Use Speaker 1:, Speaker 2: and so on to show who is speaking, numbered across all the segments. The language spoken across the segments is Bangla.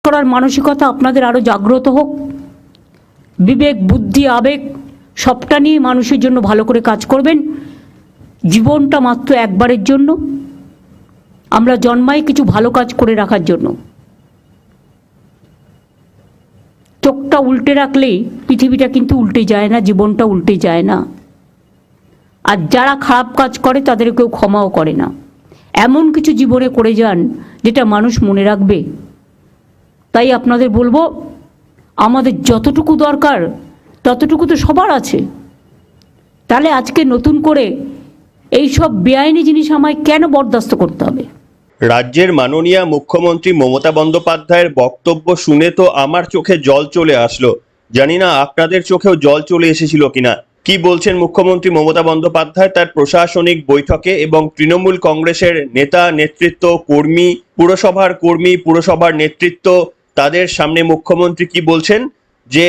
Speaker 1: করার মানসিকতা আপনাদের আরও জাগ্রত হোক। বিবেক, বুদ্ধি, আবেগ সবটা নিয়ে মানুষের জন্য ভালো করে কাজ করবেন। জীবনটা মাত্র একবারের জন্য, আমরা জন্মাই কিছু ভালো কাজ করে রাখার জন্য। চোখটা উল্টে রাখলেই পৃথিবীটা কিন্তু উল্টে যায় না, জীবনটা উল্টে যায় না। আর যারা খারাপ কাজ করে তাদের কেউ ক্ষমাও করে না। এমন কিছু জীবনে করে যান যেটা মানুষ মনে রাখবে। তাই আপনাদের বলবো, আমাদের যতটুকু দরকার ততটুকু তো সবার আছে। তাহলে আজকে নতুন করে এই সব বেআইনি জিনিস আমায় কেন বরদাস্ত করতে হবে?
Speaker 2: রাজ্যের মাননীয় মুখ্যমন্ত্রী মমতা বন্দ্যোপাধ্যায়ের বক্তব্য শুনে তো আমার চোখে জল চলে আসলো। জানি না আপনাদের চোখেও জল চলে এসেছিল কিনা। কি বলছেন মুখ্যমন্ত্রী মমতা বন্দ্যোপাধ্যায় তার প্রশাসনিক বৈঠকে, এবং তৃণমূল কংগ্রেসের নেতা, নেতৃত্ব, কর্মী, পুরসভার নেতৃত্ব, তাদের সামনে মুখ্যমন্ত্রী কি বলছেন? যে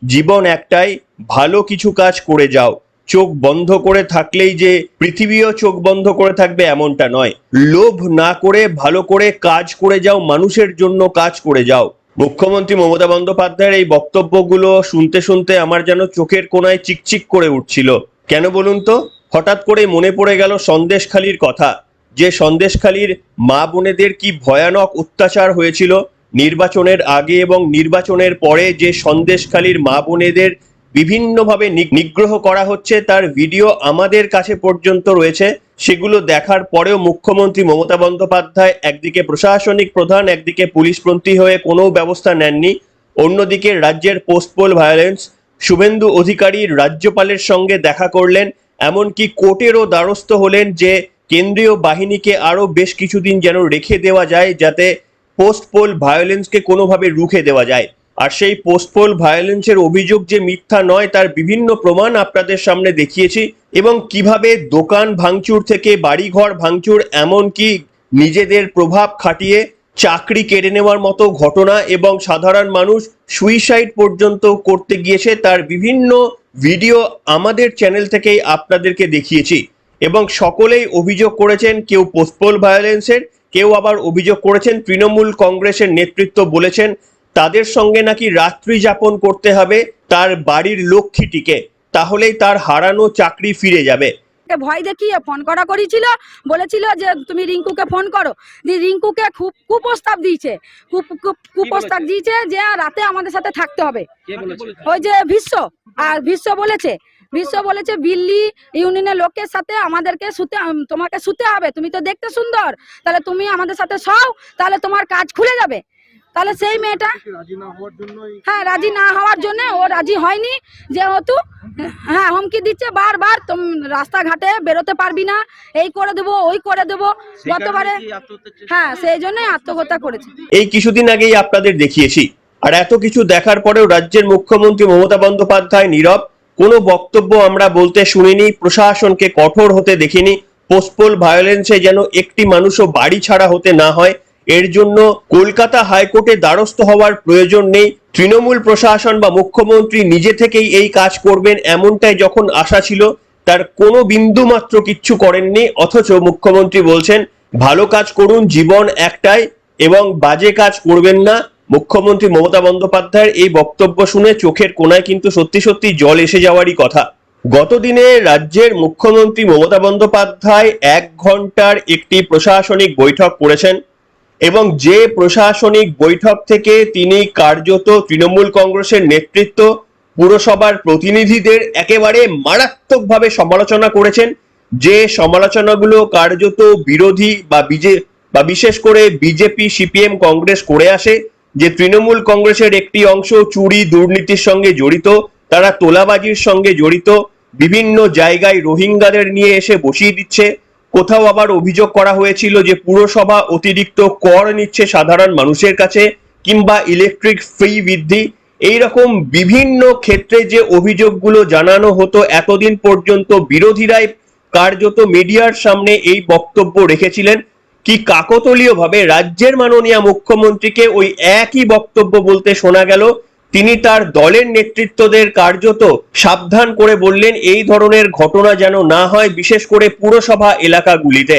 Speaker 2: জীবন একটাই, ভালো কিছু কাজ করে যাও। চোখ বন্ধ করে থাকলেই যে পৃথিবীও চোখ বন্ধ করে থাকবে এমনটা নয়। লোভ না করে ভালো করে কাজ করে যাও, মানুষের জন্য কাজ করে যাও। মুখ্যমন্ত্রী মমতা বন্দ্যোপাধ্যায়ের এই বক্তব্যগুলো শুনতে শুনতে আমার যেন চোখের কোণায় চিকচিক করে উঠছিল। কেন বলুন তো? হঠাৎ করে মনে পড়ে গেল সন্দেশখালির কথা, যে সন্দেশখালির মা বোনেদের কি ভয়ানক অত্যাচার হয়েছিল নির্বাচনের আগে এবং নির্বাচনের পরে। যে সন্দেশখালির মা বোনেদের বিভিন্নভাবে নিগ্রহ করা হচ্ছে, তার ভিডিও আমাদের কাছে পর্যন্ত রয়েছে। সেগুলো দেখার পরেও মুখ্যমন্ত্রী মমতা বন্দ্যোপাধ্যায় একদিকে প্রশাসনিক প্রধান, একদিকে পুলিশপন্থী হয়ে কোনো ব্যবস্থা নেননি। অন্যদিকে রাজ্যের পোস্টপোল ভায়োলেন্স, শুভেন্দু অধিকারী রাজ্যপালের সঙ্গে দেখা করলেন, এমনকি কোর্টেরও দ্বারস্থ হলেন যে কেন্দ্রীয় বাহিনীকে আরও বেশ কিছুদিন যেন রেখে দেওয়া যায়, যাতে পোস্টপোল ভায়োলেন্সকে কোনোভাবে রুখে দেওয়া যায়। আর সেই পোস্টপোল ভায়োলেন্সের অভিযোগ যে মিথ্যা নয়, তার বিভিন্ন প্রমাণ আপনাদের সামনে দেখিয়েছি। এবং কিভাবে দোকান ভাঙচুর থেকে বাড়িঘর ভাঙচুর, এমনকি নিজেদের প্রভাব খাটিয়ে চাকরি কেড়ে নেওয়ার মতো ঘটনা, এবং সাধারণ মানুষ সুইসাইড পর্যন্ত করতে গিয়েছে, তার বিভিন্ন ভিডিও আমাদের চ্যানেল থেকেই আপনাদেরকে দেখিয়েছি। এবং সকলেই অভিযোগ করেছেন, কেউ পোস্টপোল ভায়োলেন্সের, কেউ আবার অভিযোগ করেছেন তৃণমূল কংগ্রেসের নেতৃত্ব বলেছেন তাদের সঙ্গে নাকি রাত্রি যাপন করতে হবে তার বাড়ির লক্ষ্মীটিকে, তাহলেই তার হারানো চাকরি ফিরে যাবে।
Speaker 3: ভয় দেখিয়ে ফোন করা করেছিল, বলেছিল যে তুমি রিঙ্কুকে ফোন করো। রিঙ্কুকে খুব কুপ্রস্তাব দিয়েছে, কুপ্রস্তাব দিয়েছে যে রাতে আমাদের সাথে থাকতে হবে। ওই যে বিশ্ব বলেছে দিল্লি ইউনিয়নের লোকের সাথে আমাদেরকে তোমাকে শুতে হবে, তুমি তো দেখতে সুন্দর, তাহলে তুমি আমাদের সাথে শোও, তাহলে তোমার কাজ খুলে যাবে। তাহলে সেই মেয়েটা হ্যাঁ রাজি না হওয়ার জন্য ও রাজি হয়নি, যেহেতু হ্যাঁ হুমকি দিচ্ছে বারবার, তুমি রাস্তাঘাটে বেরোতে পারবি না, এই করে দেবো ওই করে দেবো গতবারে। হ্যাঁ সেই জন্যই আত্মহত্যা করেছে।
Speaker 2: এই কিছুদিন আগেই আপনাদের দেখিয়েছি। আর এত কিছু দেখার পরেও রাজ্যের মুখ্যমন্ত্রী মমতা বন্দ্যোপাধ্যায় নীরব, কোনো বক্তব্য আমরা বলতে শুনিনি, প্রশাসনকে কঠোর হতে দেখিনি। পোস্টপোল ভায়োলেন্সে যেন একটি মানুষও বাড়ি ছাড়া হতে না হয়, এর জন্য কলকাতা হাইকোর্টে দ্বারস্থ হওয়ার প্রয়োজন নেই। তৃণমূল প্রশাসন বা মুখ্যমন্ত্রী নিজে থেকেই এই কাজ করবেন এমনটাই যখন আশা ছিল, তার কোনো বিন্দু মাত্র কিচ্ছু করেননি। অথচ মুখ্যমন্ত্রী বলছেন ভালো কাজ করুন, জীবন একটাই, এবং বাজে কাজ করবেন না। মুখ্যমন্ত্রী মমতা বন্দ্যোপাধ্যায়ের এই বক্তব্য শুনে চোখের কোণায় কিন্তু সত্যি সত্যি জল এসে যাওয়ারই কথা। গতদিনে রাজ্যের মুখ্যমন্ত্রী মমতা বন্দ্যোপাধ্যায় 1 ঘন্টার একটি প্রশাসনিক বৈঠক করেছেন, এবং যে প্রশাসনিক বৈঠক থেকে তিনি কার্যত তৃণমূল কংগ্রেসের নেতৃত্ব, পুরসভার প্রতিনিধিদের একেবারে মারাত্মকভাবে সমালোচনা করেছেন। যে সমালোচনাগুলো কার্যত বিরোধী বা বিশেষ করে বিজেপি, সিপিএম, কংগ্রেস করে আসে, যে তৃণমূল কংগ্রেসের একটি অংশ চুরি দুর্নীতির সঙ্গে জড়িত, তারা তোলাবাজির সঙ্গে জড়িত, বিভিন্ন জায়গায় রোহিঙ্গাদের নিয়ে এসে বসিয়ে দিচ্ছে। কোথাও আবার অভিযোগ করা হয়েছিল যে পুরসভা অতিরিক্ত কর নিচ্ছে সাধারণ মানুষের কাছে, কিংবা ইলেকট্রিক ফ্রি বৃদ্ধি। এইরকম বিভিন্ন ক্ষেত্রে যে অভিযোগগুলো জানানো হতো এতদিন পর্যন্ত, বিরোধীরাই কার্যত মিডিয়ার সামনে এই বক্তব্য রেখেছিলেন। কি কাকতালীয়ভাবে রাজ্যের মাননীয় মুখ্যমন্ত্রীকে ওই একই বক্তব্য বলতে শোনা গেল। তিনি তার দলের নেতৃত্বদের কার্যত সাবধান করে বললেন এই ধরনের ঘটনা যেন না হয়, বিশেষ করে পুরসভা এলাকাগুলিতে।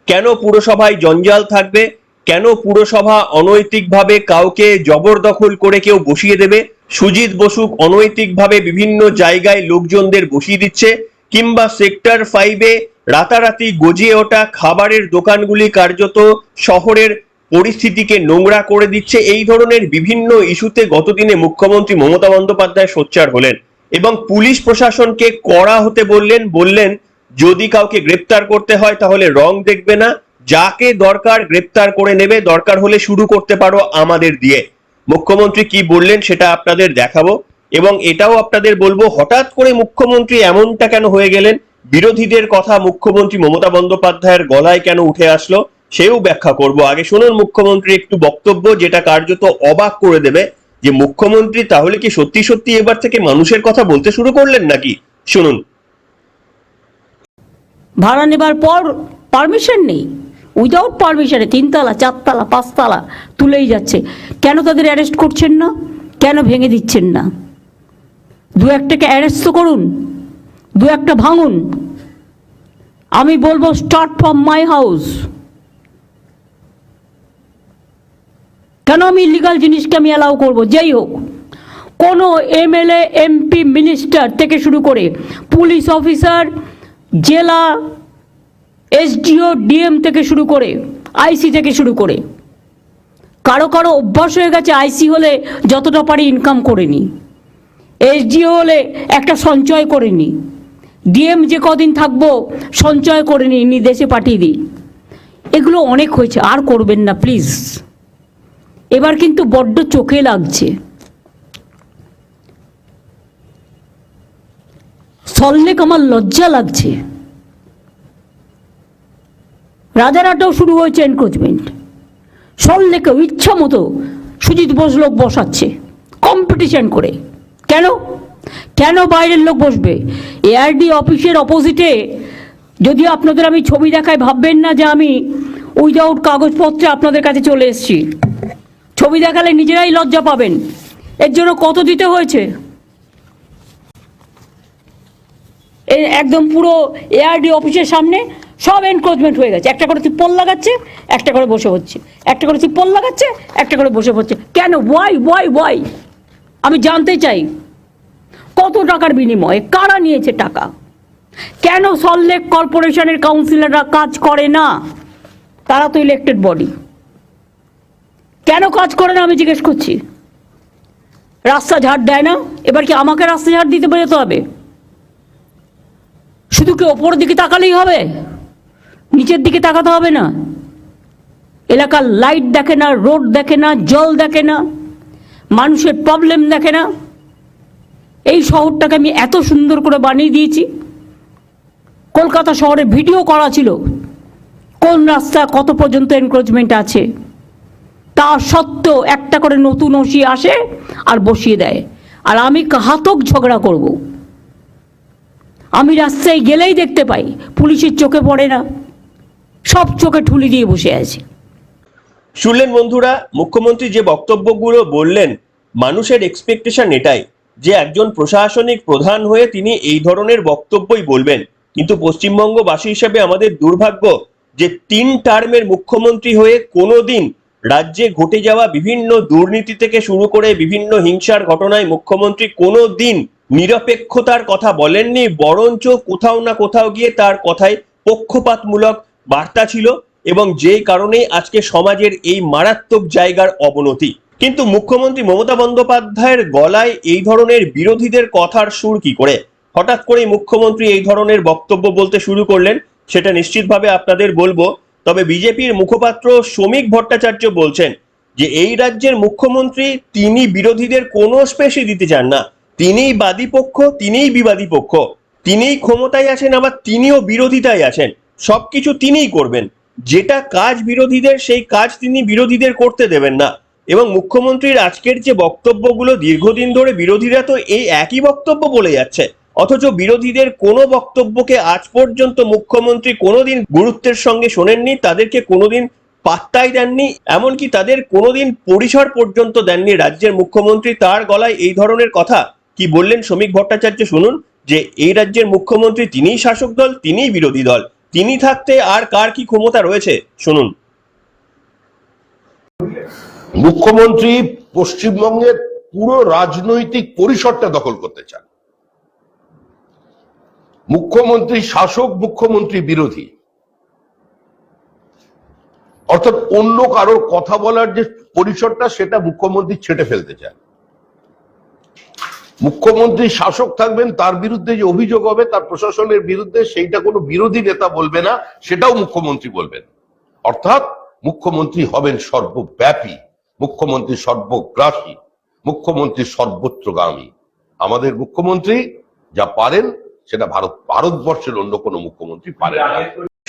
Speaker 2: কেন পুরসভায় জঞ্জাল থাকবে, কেন পুরসভা অনৈতিকভাবে কাউকে জবরদখল করে কেউ বসিয়ে দেবে? সুজিত বসুক অনৈতিকভাবে বিভিন্ন জায়গায় লোকজনদের বসিয়ে দিচ্ছে, কিংবা সেক্টর 5-এ রাতারাতি গজিয়ে ওঠা খাবারের দোকানগুলি কার্যত শহরের পরিস্থিতিকে নোংরা করে দিচ্ছে। এই ধরনের বিভিন্ন ইস্যুতে গতদিনে মুখ্যমন্ত্রী মমতা বন্দ্যোপাধ্যায় সোচ্চার হলেন এবং পুলিশ প্রশাসনকে কড়া হতে বললেন যদি কাউকে গ্রেপ্তার করতে হয় তাহলে রং দেখবে না, যাকে দরকার গ্রেপ্তার করে নেবে, দরকার হলে শুরু করতে পারো আমাদের দিয়ে। মুখ্যমন্ত্রী কি বললেন সেটা আপনাদের দেখাবো এবং এটাও আপনাদের বলবো হঠাৎ করে মুখ্যমন্ত্রী এমনটা কেন হয়ে গেলেন, বিরোধীদের কথা মুখ্যমন্ত্রী মমতা বন্দ্যোপাধ্যায়ের গলায় কেন উঠে আসলো সেও ব্যাখ্যা করব। আগে শুনুন মুখ্যমন্ত্রী একটু বক্তব্য, যেটা কার্যত অবাক করে দেবে যে মুখ্যমন্ত্রী তাহলে কি সত্যি সত্যি এবার থেকে মানুষের কথা বলতে শুরু করলেন নাকি। শুনুন।
Speaker 1: ভাড়া নেবার পর পারমিশন নেই, উইদাউট পারমিশনে 3 তলা 4 তলা 5 তলা তুলেই যাচ্ছে। কেন তাদের অ্যারেস্ট করছেন না? কেন ভেঙে দিচ্ছেন না? 2-1টাকে অ্যারেস্ট তো করুন, 2-1টা ভাঙুন। আমি বলবো স্টার্ট ফ্রম মাই হাউস। কেন আমি ইলিগাল জিনিসকে আমি অ্যালাউ করবো? যেই হোক, কোনো এমএলএ এমপি মিনিস্টার থেকে শুরু করে পুলিশ অফিসার, জেলা এসডিও ডিএম থেকে শুরু করে আইসি থেকে শুরু করে কারো কারো অভ্যাস হয়ে গেছে আইসি হলে যতটা পারি ইনকাম করে নি, এসডিও হলে একটা সঞ্চয় করে নি, ডিএম যে কদিন থাকবো সঞ্চয় করে নি দেশে পাঠিয়ে দিই। এগুলো অনেক হয়েছে, আর করবেন না প্লিজ। এবার কিন্তু বড্ড চোখে লাগছে। সল্লেক আমার লজ্জা লাগছে। রাজারহাটেও শুরু হয়েছে এনক্রোচমেন্ট, সল্লেকেও ইচ্ছা মতো সুজিত বোস লোক বসাচ্ছে কম্পিটিশন করে। কেন কেন বাইরের লোক বসবে? এআরডি অফিসের অপোজিটে, যদি আপনাদের আমি ছবি দেখাই ভাববেন না যে আমি উইদাউট কাগজপত্রে আপনাদের কাছে চলে এসেছি। ছবি দেখালে নিজেরাই লজ্জা পাবেন। এর জন্য কত দিতে হয়েছে? একদম পুরো এআরডি অফিসের সামনে সব এনক্রোচমেন্ট হয়ে গেছে। একটা করে তিপ্পল লাগাচ্ছে, একটা করে বসে হচ্ছে, একটা করে তিপ্পল লাগাচ্ছে, একটা করে বসে হচ্ছে। কেন? ওয়াই? আমি জানতে চাই কত টাকার বিনিময়ে কারা নিয়েছে টাকা? কেন সল্টলেক কর্পোরেশনের কাউন্সিলররা কাজ করে না? তারা তো ইলেক্টেড বডি, কেন কাজ করে না আমি জিজ্ঞেস করছি। রাস্তা ঝাড় দেয় না, এবার কি আমাকে রাস্তা ঝাড় দিতে বেরোতে হবে? শুধু কি ওপরের দিকে তাকালেই হবে? নিচের দিকে তাকাতে হবে না? এলাকার লাইট দেখে না, রোড দেখে না, জল দেখে না, মানুষের প্রবলেম দেখে না? এই শহরটাকে আমি এত সুন্দর করে বানিয়ে দিয়েছি। কলকাতা শহরে ভিডিও করা ছিল কোন রাস্তা কত পর্যন্ত এনক্রোচমেন্ট আছে। তা সত্ত্বেও একটা করে নতুন ওসি আসে আর বসিয়ে দেয়, আর আমি ঘাতক ঝগড়া করব। আমি রাস্তায় গেলেই দেখতে পাই, পুলিশের চোখে পড়ে না, সব চোখে ঠুলি দিয়ে বসে আছে।
Speaker 2: শুনলেন বন্ধুরা, মুখ্যমন্ত্রী যে বক্তব্যগুলো বললেন, মানুষের এক্সপেকটেশন এটাই যে একজন প্রশাসনিক প্রধান হয়ে তিনি এই ধরনের বক্তব্যই বলবেন। কিন্তু পশ্চিমবঙ্গবাসী হিসেবে আমাদের দুর্ভাগ্য যে 3 টার্মের মুখ্যমন্ত্রী হয়ে কোনোদিন রাজ্যে ঘটে যাওয়া বিভিন্ন দুর্নীতি থেকে শুরু করে বিভিন্ন হিংসার ঘটনায় মুখ্যমন্ত্রী কোনোদিন নিরপেক্ষতার কথা বলেননি, বরঞ্চ কোথাও না কোথাও গিয়ে তার কথায় পক্ষপাতমূলক বার্তা ছিল এবং যেই কারণে আজকে সমাজের এই মারাত্মক জায়গার অবনতি। কিন্তু মুখ্যমন্ত্রী মমতা বন্দ্যোপাধ্যায়ের গলায় এই ধরনের বিরোধীদের কথার সুর কি করে? হঠাৎ করে মুখ্যমন্ত্রী এই ধরনের বক্তব্য বলতে শুরু করলেন সেটা নিশ্চিতভাবে আপনাদের বলবো। তবে বিজেপির মুখপাত্র শ্রমিক ভট্টাচার্য বলছেন যে এই রাজ্যের মুখ্যমন্ত্রী তিনি বিরোধীদের কোনো স্পেসই দিতে চান না। তিনিই বাদী পক্ষ, তিনিই বিবাদী পক্ষ, তিনিই ক্ষমতায় আছেন, আবার তিনিও বিরোধিতায় আছেন। সবকিছু তিনিই করবেন, যেটা কাজ বিরোধীদের সেই কাজ তিনি বিরোধীদের করতে দেবেন না। এবং মুখ্যমন্ত্রীর আজকের যে বক্তব্যগুলো, দীর্ঘদিন ধরে বিরোধীরা তো এই একই বক্তব্য বলে যাচ্ছে, অথচ বিরোধীদের কোনো বক্তব্যকে আজ পর্যন্ত মুখ্যমন্ত্রী কোনোদিন গুরুত্বের সঙ্গে শোনেননি, তাদেরকে কোনোদিন পাত্তাই দেননি, এমনকি তাদের কোনোদিন পরিসর পর্যন্ত দেননি রাজ্যের মুখ্যমন্ত্রী। তার গলায় এই ধরনের কথা কি বললেন শ্রমিক ভট্টাচার্য শুনুন। যে এই রাজ্যের মুখ্যমন্ত্রী তিনিই শাসক দল, তিনিই বিরোধী দল, তিনি থাকতে আর কার কি ক্ষমতা রয়েছে শুনুন।
Speaker 4: মুখ্যমন্ত্রী পশ্চিমবঙ্গের পুরো রাজনৈতিক পরিসরটা দখল করতে চান। মুখ্যমন্ত্রী শাসক, মুখ্যমন্ত্রী বিরোধী, অর্থাৎ অন্য কারোর কথা বলার যে পরিসরটা সেটা মুখ্যমন্ত্রী ছেটে ফেলতে চান। মুখ্যমন্ত্রী শাসক থাকবেন, তার বিরুদ্ধে যে অভিযোগ হবে তার প্রশাসনের বিরুদ্ধে, সেইটা কোনো বিরোধী নেতা বলবে না, সেটাও মুখ্যমন্ত্রী বলবেন। অর্থাৎ মুখ্যমন্ত্রী হবেন সর্বব্যাপী, মুখ্যমন্ত্রী সর্বগ্রাসী, মুখ্যমন্ত্রী সর্বত্রগামী। আমাদের মুখ্যমন্ত্রী যা পারেন সেটা ভারতবর্ষের অন্য কোনো মুখ্যমন্ত্রী পারেন না।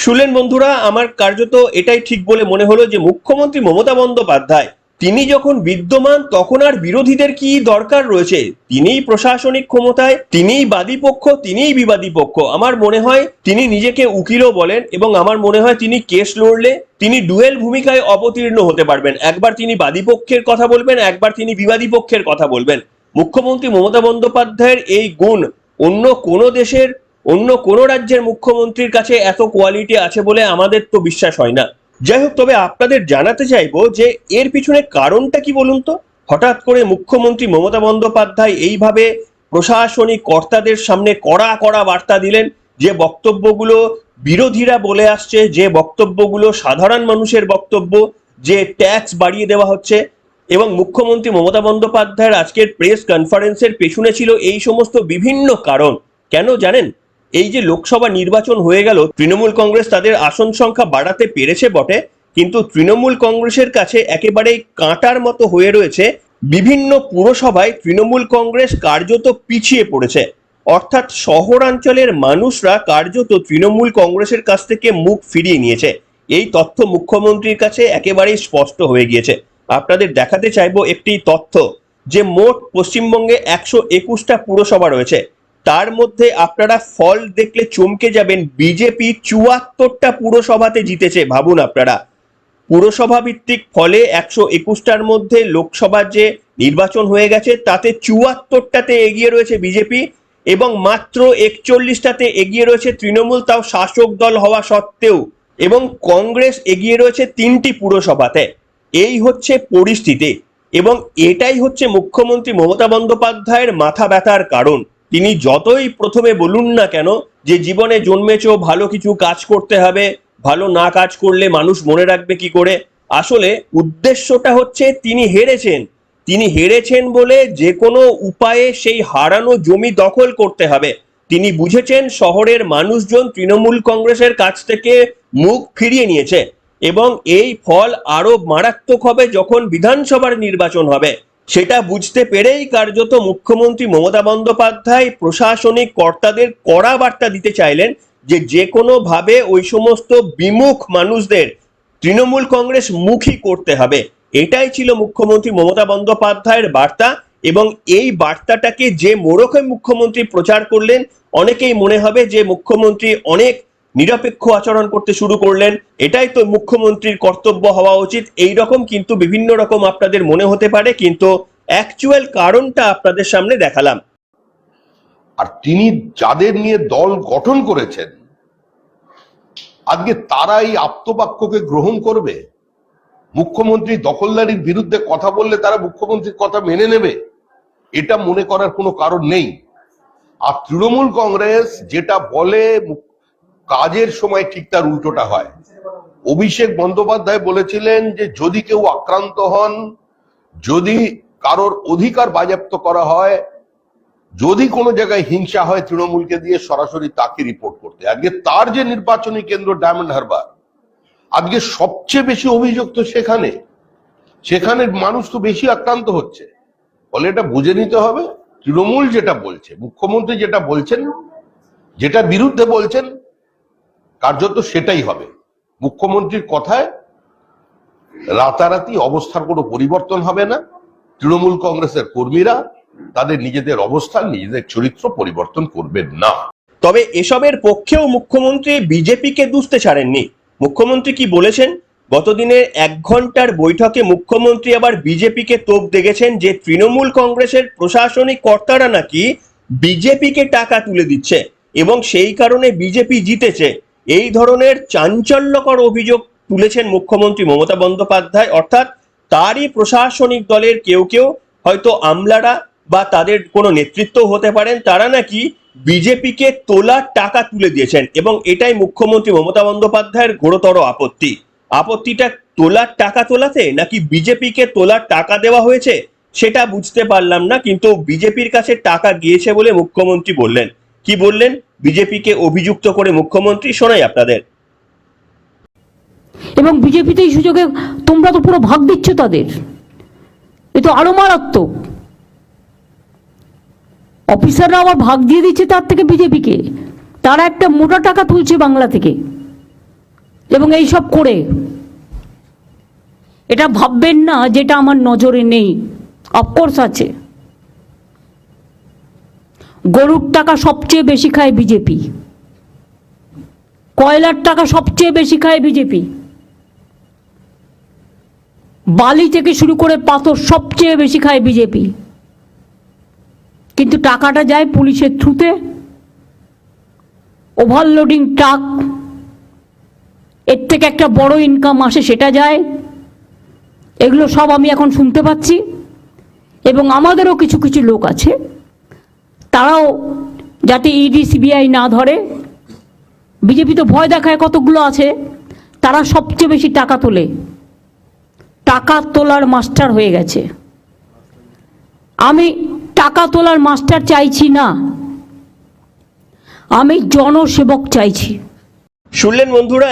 Speaker 2: শুনলেন বন্ধুরা, আমার কার্যত এটাই ঠিক বলে মনে হলো যে মুখ্যমন্ত্রী মমতা বন্দ্যোপাধ্যায় তিনি যখন বিদ্যমান তখন আর বিরোধীদের কি দরকার রয়েছে? তিনিই প্রশাসনিক ক্ষমতায়, তিনিই বাদী পক্ষ, তিনিই বিবাদী পক্ষ। আমার মনে হয় তিনি নিজেকে উকিলও বলেন এবং আমার মনে হয় তিনি কেস লড়লে তিনি ডুয়েল ভূমিকায় অবতীর্ণ হতে পারবেন। একবার তিনি বাদী পক্ষের কথা বলবেন, একবার তিনি বিবাদী পক্ষের কথা বলবেন। মুখ্যমন্ত্রী মমতা বন্দ্যোপাধ্যায়ের এই গুণ অন্য কোনো দেশের, অন্য কোনো রাজ্যের মুখ্যমন্ত্রীর কাছে এত কোয়ালিটি আছে বলে আমাদের তো বিশ্বাস হয় না। যাই হোক, তবে আপনাদের জানাতে চাইবো যে এর পিছনে কারণটা কি বলুন তো? হঠাৎ করে মুখ্যমন্ত্রী মমতা বন্দ্যোপাধ্যায় এইভাবে প্রশাসনিক কর্তাদের সামনে কড়া কড়া বার্তা দিলেন, যে বক্তব্যগুলো বিরোধীরা বলে আসছে, যে বক্তব্যগুলো সাধারণ মানুষের বক্তব্য, যে ট্যাক্স বাড়িয়ে দেওয়া হচ্ছে, এবং মুখ্যমন্ত্রী মমতা বন্দ্যোপাধ্যায়ের আজকের প্রেস কনফারেন্সের পেছনে ছিল এই সমস্ত বিভিন্ন কারণ। কেন জানেন? এই যে লোকসভা নির্বাচন হয়ে গেল, তৃণমূল কংগ্রেস তাদের আসন সংখ্যা বাড়াতে পেরেছে বটে, কিন্তু তৃণমূল কংগ্রেসের কাছে একেবারেই কাঁটার মতো হয়ে রয়েছে বিভিন্ন পুরসভায় তৃণমূল কংগ্রেস কার্যত পিছিয়ে পড়েছে। অর্থাৎ শহরাঞ্চলের মানুষরা কার্যত তৃণমূল কংগ্রেসের কাছ থেকে মুখ ফিরিয়ে নিয়েছে। এই তথ্য মুখ্যমন্ত্রীর কাছে একেবারেই স্পষ্ট হয়ে গিয়েছে। আপনাদের দেখাতে চাইবো একটি তথ্য, যে মোট পশ্চিমবঙ্গে 121টা পুরসভা রয়েছে, তার মধ্যে আপনারা ফল দেখলে চমকে যাবেন, বিজেপি 74টা পুরসভাতে জিতেছে। ভাবুন আপনারা, পুরসভা ভিত্তিক ফলে 121টার মধ্যে লোকসভার যে নির্বাচন হয়ে গেছে তাতে 74টাতে এগিয়ে রয়েছে বিজেপি এবং মাত্র 41টাতে এগিয়ে রয়েছে তৃণমূল, তাও শাসক দল হওয়া সত্ত্বেও, এবং কংগ্রেস এগিয়ে রয়েছে 3টি পুরসভাতে। এই হচ্ছে পরিস্থিতি এবং এটাই হচ্ছে মুখ্যমন্ত্রী মমতা বন্দ্যোপাধ্যায়ের মাথা ব্যথার কারণ। তিনি যতই প্রথমে বলুন না কেন যে জীবনে জন্মেছো, ভালো কিছু কাজ করতে হবে, ভালো না কাজ করলে মানুষ মনে রাখবে কি করে, আসলে উদ্দেশ্যটা হচ্ছে তিনি হেরেছেন। তিনি হেরেছেন বলে যে কোনো উপায়ে সেই হারানো জমি দখল করতে হবে। তিনি বুঝেছেন শহরের মানুষজন তৃণমূল কংগ্রেসের কাছ থেকে মুখ ফিরিয়ে নিয়েছে এবং এই ফল আরো মারাত্মক হবে যখন বিধানসভার নির্বাচন হবে। সেটা বুঝতে পেরেই কার্যত মুখ্যমন্ত্রী মমতা বন্দ্যোপাধ্যায় প্রশাসনিক কর্তাদের কড়া বার্তা দিতে চাইলেন যে কোনো ভাবে ওই সমস্ত বিমুখ মানুষদের তৃণমূল কংগ্রেস মুখী করতে হবে। এটাই ছিল মুখ্যমন্ত্রী মমতা বন্দ্যোপাধ্যায়ের বার্তা এবং এই বার্তাটাকে যে মোড়কে মুখ্যমন্ত্রী প্রচার করলেন, অনেকেই মনে হবে যে মুখ্যমন্ত্রী অনেক নিরপেক্ষ আচরণ করতে শুরু করলেন, এটাই তো মুখ্যমন্ত্রীর কর্তব্য হওয়া উচিত, এই রকম কিন্তু বিভিন্ন রকম আপনাদের মনে হতে পারে, কিন্তু অ্যাকচুয়াল কারণটা আপনাদের সামনে দেখালাম।
Speaker 4: আর তিনি যাদের নিয়ে দল গঠন করেছেন আজকে তারা এই আপ্তবাক্যকে গ্রহণ করবে? মুখ্যমন্ত্রী দখলদারির বিরুদ্ধে কথা বললে তারা মুখ্যমন্ত্রীর কথা মেনে নেবে? এটা মনে করার কোনো কারণ নেই। আর তৃণমূল কংগ্রেস যেটা বলে কাজের সময় ঠিক তার উল্টোটা হয়। অভিষেক বন্দ্যোপাধ্যায় বলেছিলেন যে যদি কেউ আক্রান্ত হন, যদি কারোর অধিকার বাজেয়াপ্ত করা হয়, যদি কোনো জায়গায় হিংসা হয় তৃণমূলকে দিয়ে সরাসরি তাকে রিপোর্ট করতে। আজকে তার যে নির্বাচনী কেন্দ্র ডায়মন্ড হারবার, আজকে সবচেয়ে বেশি অভিযোগ তো সেখানে মানুষ তো বেশি আক্রান্ত হচ্ছে। ফলে এটা বুঝে নিতে হবে তৃণমূল যেটা বলছে, মুখ্যমন্ত্রী যেটা বলছেন, যেটা বিরুদ্ধে বলছেন, কার্যত সেটাই হবে। মুখ্যমন্ত্রীর কথায় রাতারাতি অবস্থার কোনো পরিবর্তন হবে না। তৃণমূল কংগ্রেসের কর্মীরা তাদের নিজেদের অবস্থান, নিজেদের চরিত্র পরিবর্তন করবেন না।
Speaker 2: তবে এসবের পক্ষেও মুখ্যমন্ত্রী বিজেপিকে দুষতে ছাড়েননি। মুখ্যমন্ত্রী কি বলেছেন? গতদিনের 1 ঘন্টার বৈঠকে মুখ্যমন্ত্রী আবার বিজেপিকে তোপ দেখেছেন যে তৃণমূল কংগ্রেসের প্রশাসনিক কর্তারা নাকি বিজেপিকে টাকা তুলে দিচ্ছে এবং সেই কারণে বিজেপি জিতেছে। এই ধরনের চাঞ্চল্যকর অভিযোগ তুলেছেন মুখ্যমন্ত্রী মমতা বন্দ্যোপাধ্যায়। অর্থাৎ তারই প্রশাসনিক দলের কেউ কেউ, হয়তো আমলারা বা তাদের কোনো নেতৃত্ব হতে পারেন, তারা নাকি বিজেপিকে তোলার টাকা তুলে দিয়েছেন এবং এটাই মুখ্যমন্ত্রী মমতা বন্দ্যোপাধ্যায়ের ঘোরতর আপত্তি। আপত্তিটা তোলার টাকা তোলাতে নাকি বিজেপিকে তোলার টাকা দেওয়া হয়েছে সেটা বুঝতে পারলাম না, কিন্তু বিজেপির কাছে টাকা গিয়েছে বলে মুখ্যমন্ত্রী বললেন। কি বললেন বিজেপিকে অভিযুক্ত করে মুখ্যমন্ত্রী, শোনাই আপনাদের।
Speaker 1: এবং বিজেপিতে এই সুযোগে তোমরা তো পুরো ভাগ দিচ্ছ তাদের, এ তো আরো মারাত্মক। অফিসাররা আবার ভাগ দিয়ে দিচ্ছে তার থেকে বিজেপিকে, তারা একটা মোটা টাকা তুলছে বাংলা থেকে। এবং এই সব করে এটা ভাববেন না যেটা আমার নজরে নেই, অফকোর্স আছে। গরুর টাকা সবচেয়ে বেশি খায় বিজেপি, কয়লার টাকা সবচেয়ে বেশি খায় বিজেপি, বালি থেকে শুরু করে পাথর সবচেয়ে বেশি খায় বিজেপি। কিন্তু টাকাটা যায় পুলিশের থ্রুতে, ওভারলোডিং ট্রাক, এর থেকে একটা বড় ইনকাম আসে সেটা যায়। এগুলো সব আমি এখন শুনতে পাচ্ছি। এবং আমাদেরও কিছু কিছু লোক আছে, তারাও যাতে ইডি সিবিআই না ধরে, বিজেপি তো ভয় দেখায় কতগুলো আছে, তারা সবচেয়ে বেশি টাকা তোলে, টাকা তোলার মাস্টার হয়ে গেছে। আমি টাকা তোলার মাস্টার চাইছি না, আমি জনসেবক চাইছি।
Speaker 2: শুনলেন বন্ধুরা,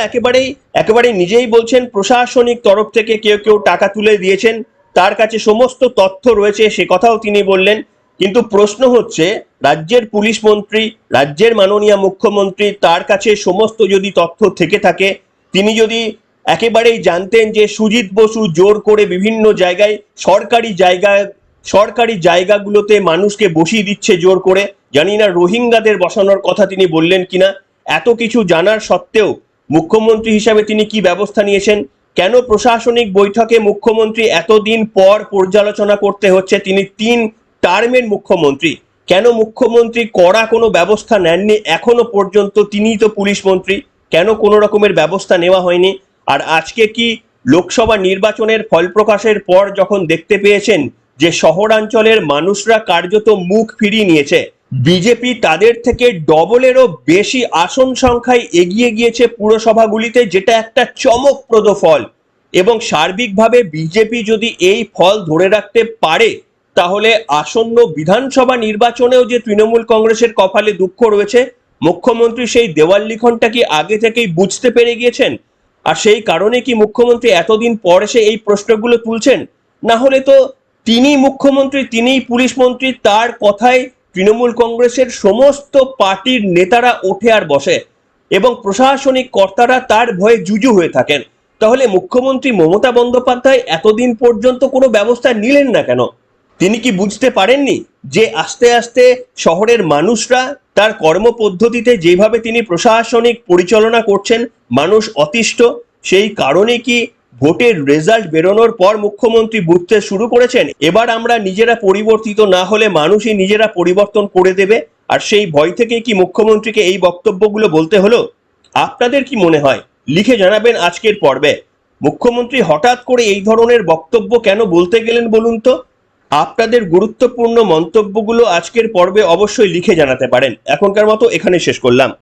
Speaker 2: একেবারেই নিজেই বলছেন প্রশাসনিক তরফ থেকে কেউ কেউ টাকা তুলে দিয়েছেন, তার কাছে সমস্ত তথ্য রয়েছে, সে কথাও তিনি বললেন। কিন্তু প্রশ্ন হচ্ছে, রাজ্যের পুলিশ মন্ত্রী, রাজ্যের মাননীয় মুখ্যমন্ত্রী, তার কাছে সমস্ত যদি তথ্য থেকে থাকে, তিনি যদি একেবারেই জানতেন যে সুজিত বসু জোর করে বিভিন্ন জায়গায় সরকারি জায়গাগুলোতে মানুষকে বসিয়ে দিচ্ছে জোর করে, জানি না রোহিঙ্গাদের বসানোর কথা তিনি বললেন কিনা, এত কিছু জানার সত্ত্বেও মুখ্যমন্ত্রী হিসাবে তিনি কি ব্যবস্থা নিয়েছেন? কেন প্রশাসনিক বৈঠকে মুখ্যমন্ত্রী এতদিন পর পর্যালোচনা করতে হচ্ছে? তিনি 3 টার্মের মুখ্যমন্ত্রী, কেন মুখ্যমন্ত্রী কড়া কোনো ব্যবস্থা নেননি এখনো পর্যন্ত? তিনিই তো পুলিশ মন্ত্রী, কেন কোনো রকমের ব্যবস্থা নেওয়া হয়নি? আর আজকে কি লোকসভা নির্বাচনের ফল প্রকাশের পর যখন দেখতে পেয়েছেন যে শহরাঞ্চলের মানুষরা কার্যত মুখ ফিরিয়ে নিয়েছে, বিজেপি তাদের থেকে ডবলেরও বেশি আসন সংখ্যায় এগিয়ে গিয়েছে পুরসভাগুলিতে, যেটা একটা চমকপ্রদ ফল। এবং সার্বিকভাবে বিজেপি যদি এই ফল ধরে রাখতে পারে, তাহলে আসন্ন বিধানসভা নির্বাচনেও যে তৃণমূল কংগ্রেসের কপালে দুঃখ রয়েছে, মুখ্যমন্ত্রী সেই দেওয়াল লিখনটা কি আগে থেকেই বুঝতে পেরে গিয়েছেন? আর সেই কারণে কি মুখ্যমন্ত্রী এতদিন পর এসে এই প্রশ্নগুলো তুলছেন? না হলে তো তিনি মুখ্যমন্ত্রী, তিনিই পুলিশ মন্ত্রী, তার কথায় তৃণমূল কংগ্রেসের সমস্ত পার্টির নেতারা ওঠে আর বসে এবং প্রশাসনিক কর্তারা তার ভয়ে জুজু হয়ে থাকেন। তাহলে মুখ্যমন্ত্রী মমতা বন্দ্যোপাধ্যায় এতদিন পর্যন্ত কোনো ব্যবস্থা নিলেন না কেন? তিনি কি বুঝতে পারেননি যে আস্তে আস্তে শহরের মানুষরা তার কর্মপদ্ধতিতে যেভাবে তিনি প্রশাসনিক পরিচালনা করছেন, মানুষ অতিষ্ঠ? সেই কারণে কি ভোটের রেজাল্ট বেরোনোর পর মুখ্যমন্ত্রী বুঝতে শুরু করেছেন এবার আমরা নিজেরা পরিবর্তিত না হলে মানুষই নিজেরা পরিবর্তন করে দেবে? আর সেই ভয় থেকেই কি মুখ্যমন্ত্রীকে এই বক্তব্যগুলো বলতে হলো? আপনাদের কি মনে হয় লিখে জানাবেন আজকের পর্বে। মুখ্যমন্ত্রী হঠাৎ করে এই ধরনের বক্তব্য কেন বলতে গেলেন বলুন তো? আপনাদের গুরুত্বপূর্ণ মন্তব্যগুলো আজকের পর্বে অবশ্যই লিখে জানাতে পারেন। এখনকার মতো এখানে শেষ করলাম।